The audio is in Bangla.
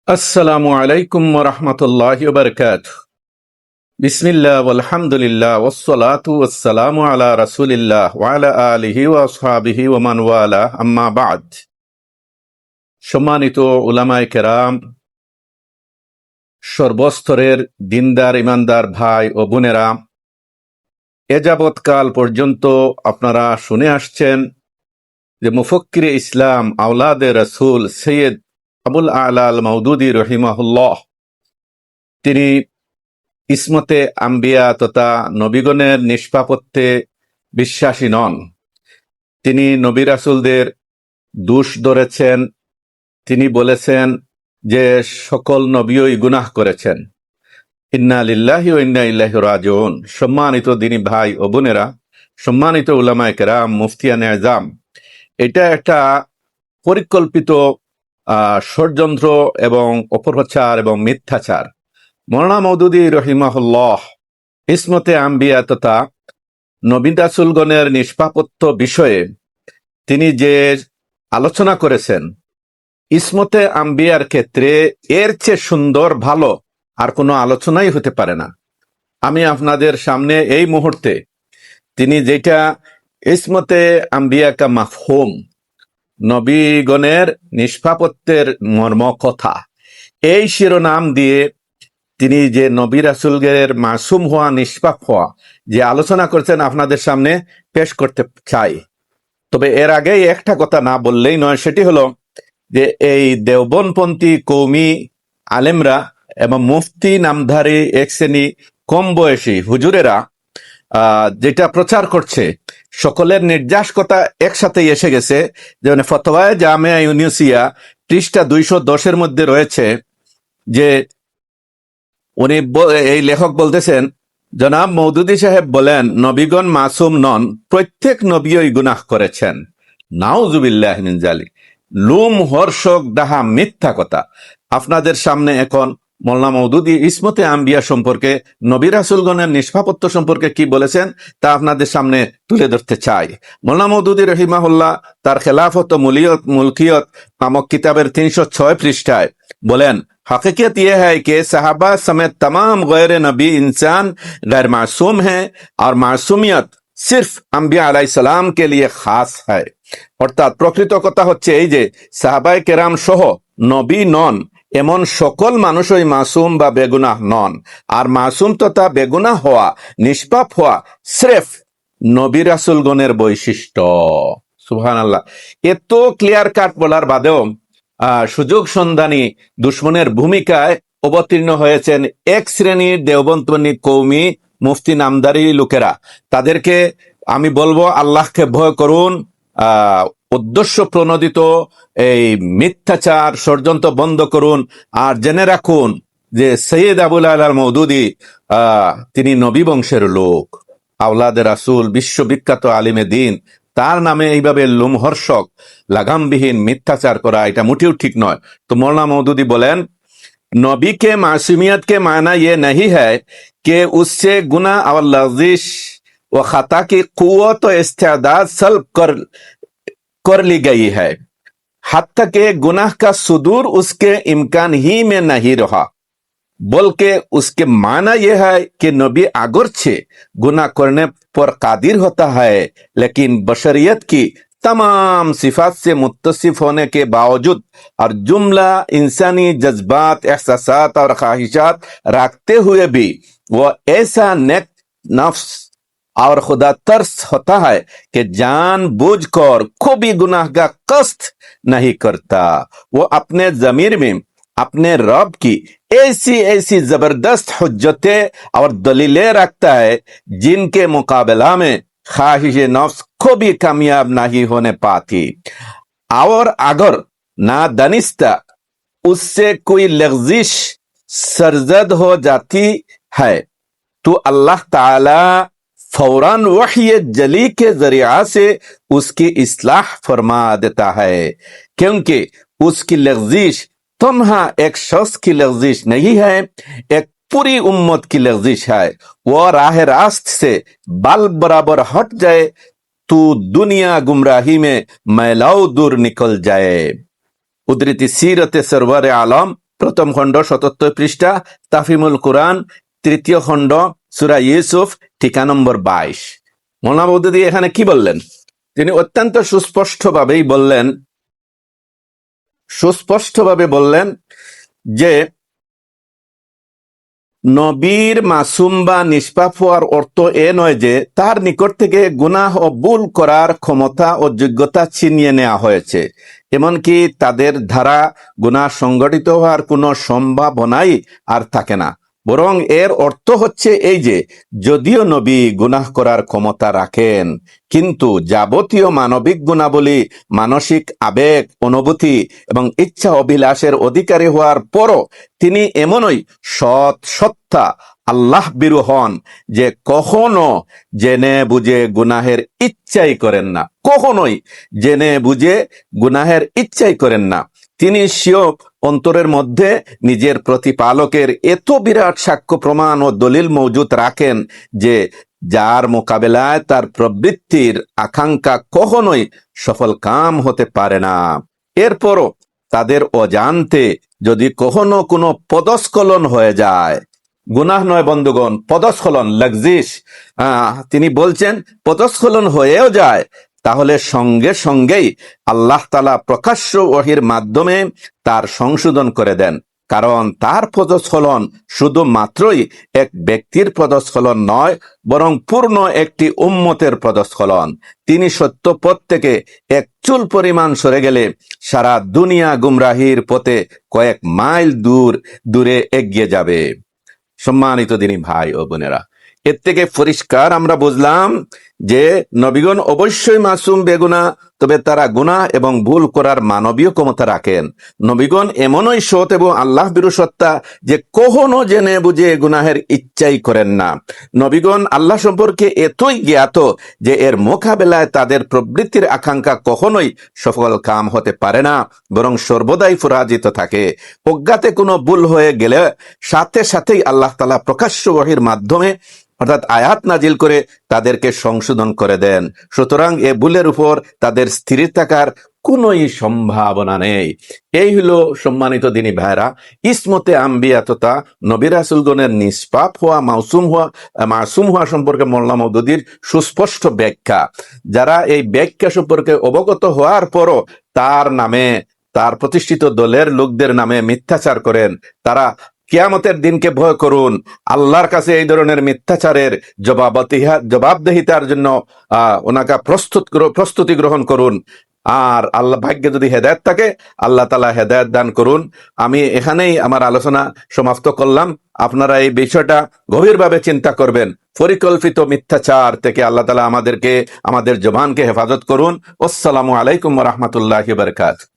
আসসালামু আলাইকুম ওরহমতুল্লাহি ওয়াবারাকাতুহু। বিসমিল্লাহ ওয়ালহামদুলিল্লাহ ওয়াসসালাতু ওয়াসসালামু আলা রাসূলিল্লাহ ওয়া আলা আলিহি ওয়া আসহাবিহি ওয়া মান ওয়ালা, আম্মা বা'দ। সম্মানিত উলামায়ে কেরাম, সর্বস্তরের দিনদার ইমানদার ভাই ও বোনেরা, এ যাবৎকাল পর্যন্ত আপনারা শুনে আসছেন যে মুফক্কিরে ইসলাম আওলাদে রাসূল সৈয়দ আবুল আ'লা আল মাওদুদী রহিমাহুল্লাহ তিনি ইসমতে আম্বিয়া তথা নবীগণের নিষ্পাপত্যে বিশ্বাসী নন। তিনি নবী রাসূলদের দোষ ধরেছেন। তিনি বলেছেন যে সকল নবীই গুনাহ করেছেন। ইন্না লিল্লাহি ওয়া ইন্না ইলাইহি রাজিউন। সম্মানিত দিনী ভাই ও বোনেরা, সম্মানিত উলামায়ে কেরাম, মুফতিয়ানে আযম, এটা একটা পরিকল্পিত ষড়যন্ত্র এবং অপপ্রচার এবং মিথ্যাচার। মওলানা মওদুদী রহিমাহুল্লাহ ইসমতে আম্বিয়া তথা নবী রাসূলগণের নিষ্পাপত্য বিষয়ে তিনি যে আলোচনা করেছেন, ইসমতে আম্বিয়ার ক্ষেত্রে এর চেয়ে সুন্দর ভালো আর কোনো আলোচনাই হতে পারে না। আমি আপনাদের সামনে এই মুহূর্তে তিনি যেটা ইসমতে আম্বিয়া কা মাফহুম, নবীগণের নিষ্পাপত্যের মর্ম কথা, এই শিরোনাম দিয়ে তিনি যে নবী রাসূলদের মাসুম হওয়া, নিষ্পাপ হওয়া যে আলোচনা করছেন আপনাদের সামনে পেশ করতে চাই। তবে এর আগে একটা কথা না বললেই নয়, সেটি হলো যে এই দেওবনপন্থী কৌমি আলেমরা এবং মুফতি নামধারী এক শ্রেণী কম বয়সী হুজুরেরা যেটা প্রচার করছে, সকলের নির্যাস কথা একসাথে এসে গেছে। যেমন ফতোয়ায়ে জামিয়া ইউনিসিয়া পৃষ্ঠা 210 মধ্যে রয়েছে যে উনি এই লেখক বলতেছেন, জনাব মওদুদী সাহেব বলেন নবীগণ মাসুম নন, প্রত্যেক নবীই গুনাহ করেছেন। নাউজুবিল্লাহি মিন যালিক। লুম হর্ষক ডাহা মিথ্যা কথা। আপনাদের সামনে এখন মওলানা মওদুদী ইসমতে আম্বিয়া সম্পর্কে, নবী রাসূলগণের নিষ্পাপত্য সম্পর্কে কি বলেছেন তা আপনাদের সামনে তুলে ধরতে চাই। মওলানা মওদুদী রহিমাহুল্লাহ তার খেলাফত ও মুলকিয়ত নামক কিতাবের 306 पृष्ठाয় বলেন, हकीकत यह है कि सहाबा समेत तमाम गैर नबी इंसान गैर मासूम हैं और मासूमियत सिर्फ अंबिया अलैहिस्सलाम के लिए खास है। অর্থাৎ প্রকৃত কথা হচ্ছে এই যে সাহাবায়ে কেরাম সহ নবী নন এমন সকল মানুষই মাসুম বা বেগুনাহ নন, আর মাসুম তথা বেগুনাহ হওয়া, নিষ্পাপ হওয়া স্রেফ নবী রাসূলগণের বৈশিষ্ট্য। সুবহানাল্লাহ। এত ক্লিয়ার কাট বলার বাদেও সুযোগ সন্ধানী দুশ্মনের ভূমিকায় অবতীর্ণ হয়েছেন এক শ্রেণীর দেওবন্দি কৌমি মুফতি নামদারি লোকেরা। তাদেরকে আমি বলবো, আল্লাহকে ভয় করুন, উদ্দেশ্য প্রণোদিত এই মিথ্যাচার ষড়যন্ত্র বন্ধ করুন, আর জেনে রাখুন যে সৈয়দ আবুল আ'লা আল মাওদুদী তিনি নবী বংশের লোক, আওলাদে রাসূল, বিশ্ববিখ্যাত আলিমে দ্বীন। তার নামে এইভাবে লোমহর্ষক লাগামবিহীন মিথ্যাচার করা এটা মোটেও ঠিক নয়। তো মওলানা মওদুদী বলেন, नबी के मासूमियत के माना ये नहीं है कि उससे गुनाह और लग़ज़िश व खता की क़ुव्वत व इस्तेदाद सल्ब कर ली गई है, हत्ता कि गुनाह का सुदूर उसके इम्कान ही में नहीं रहा, बल्कि उसके माना यह है कि नबी अगरचे गुनाह करने पर कादिर होता है, लेकिन बशरियत की तमाम सिफात से मुत्तसिफ होने के बावजूद और जुमला इंसानी जज्बात, एहसासात और ख्वाहिशात रखते हुए भी वो ऐसा नेक नफ्स और खुदा तरस होता है कि जान बूझ कर कोई गुनाह का कष्ट नहीं करता। वो अपने ज़मीर में अपने रब की ऐसी ऐसी जबरदस्त हुज्जतें और दलीलें रखता है जिनके मुकाबला में ख्वाहिश नफ्स को भी कामयाब नहीं होने पाती, और अगर नादानिस्ता उससे कोई लग़ज़िश सरजद हो जाती है तो अल्लाह ताला फौरन वही जली के जरिया से उसकी इस्लाह फरमा देता है, क्योंकि उसकी लग़ज़िश तुम्हां एक शख्स की लग़ज़िश नहीं है, एक पूरी उम्मत की लग़ज़िश है। वो राह रास्त से बाल बराबर हट जाए तो दुनिया गुमराही में मैलाओ दूर निकल जाए। उद्धृति सीरत सरवर आलम প্রথম খণ্ড 77 পৃষ্ঠা, তাফিমুল কোরআন, তৃতীয় খণ্ড, সূরা ইউসুফ, টিকা নম্বর 22। মৌলানা মওদুদী এখানে কি বললেন? তিনি অত্যন্ত সুস্পষ্টভাবে বললেন যে নবীর মাসুম বা নিষ্পাপ হওয়ার অর্থ এ নয় যে তার নিকট থেকে গুনাহ ও ভুল করার ক্ষমতা ও যোগ্যতা ছিনিয়ে নেওয়া হয়েছে, এমনকি তাদের দ্বারা গুনাহ সংগঠিত হওয়ার কোনো সম্ভাবনাই আর থাকে না। বরং এর অর্থ হচ্ছে এই যে যদিও নবী গুনাহ করার ক্ষমতা রাখেন, কিন্তু যাবতীয় মানবিক গুণাবলী, মানসিক আবেগ, অনুভূতি এবং ইচ্ছা অভিলাষের অধিকারী হওয়ার পরও তিনি এমনই সৎ সত্তা আল্লাহ বিরু হন যে কখনো জেনে বুঝে গুনাহের ইচ্ছাই করেন না, কখনোই জেনে বুঝে গুনাহের ইচ্ছাই করেন না। তিনি স্বীয় অন্তরের মধ্যে নিজের প্রতিপালকের এত বিরাট সাক্ষ্য প্রমাণ ও দলিল মজুদ রাখেন যে যার মোকাবেলায় তার প্রবৃত্তির আকাঙ্ক্ষা কখনোই সফল কাম হতে পারে না। এরপরও তাদের অজান্তে যদি কখনো কোনো পদস্খলন হয়ে যায়, গুনাহ নয় বন্ধুগণ, পদস্খলন, লগ্জিশ, তিনি বলছেন পদস্খলন হয়েও যায়, তাহলে সঙ্গে সঙ্গেই আল্লাহ তাআলা প্রকাশ্য ওহীর মাধ্যমে তার সংশোধন করে দেন। কারণ তার পদস্খলন শুধুমাত্রই এক ব্যক্তির পদস্খলন নয়, বরং পূর্ণ একটি উম্মতের পদস্খলন। তিনি সত্য পথ থেকে এক চুল পরিমাণ সরে গেলে সারা দুনিয়া গুমরাহির পথে কয়েক মাইল দূরে এগিয়ে যাবে। সম্মানিত দিনী ভাই ও বোনেরা, এর থেকে পরিষ্কার আমরা বুঝলাম যে নবীগণ অবশ্যই মাসুম বেগুনাহ, তবে তারা গুনাহ এবং ভুল করার মানবীয় ক্ষমতা রাখেন। নবীগণ এমনই সৎ এবং আল্লাহ ভীরু সত্তা যে কখনো জেনে বুঝে গুনাহের ইচ্ছাই করেন না। নবীগণ আল্লাহ সম্পর্কে এতই জ্ঞাত যে এর মোকাবেলায় তাদের প্রবৃত্তির আকাঙ্ক্ষা কখনোই সফল কাম হতে পারে না, বরং সর্বদাই পরাজিত থাকে। অজ্ঞাতে কোনো ভুল হয়ে গেলে সাথে সাথেই আল্লাহ তাআলা প্রকাশ্য ওহীর মাধ্যমে অর্থাৎ আয়াত নাজিল করে তাদেরকে সংশোধন করে দেন। সুতরাং এ ভুলের উপর তাদের স্থির থাকার কোনোই সম্ভাবনা নেই। এই হলো সম্মানিত দিনী ভাইরা ইসমতে আম্বিয়া তথা নবী রাসূলগণের নিষ্পাপ হওয়া, মাসুম হওয়া সম্পর্কে মোল্লা মওদুদীর সুস্পষ্ট ব্যাখ্যা। যারা এই ব্যাখ্যা সম্পর্কে অবগত হওয়ার পরও তার নামে, তার প্রতিষ্ঠিত দলের লোকদের নামে মিথ্যাচার করেন, তারা কিয়ামতের দিনকে ভয় করুন। আল্লাহর কাছে এই ধরনের মিথ্যাচারের জবাবদিহিতার জন্য ওনাকে প্রস্তুতি গ্রহণ করুন। আর আল্লাহ ভাগ্যে যদি হেদায়েত থাকে, আল্লাহ তাআলা হেদায়েত দান করুন। আমি এখানেই আমার আলোচনা সমাপ্ত করলাম। আপনারা এই বিষয়টা গভীরভাবে চিন্তা করবেন। পরিকল্পিত মিথ্যাচার থেকে আল্লাহ তাআলা আমাদেরকে, আমাদের জবানকে হেফাজত করুন। আসসালামু আলাইকুম ওয়া রাহমাতুল্লাহি ওয়া বারাকাতুহু।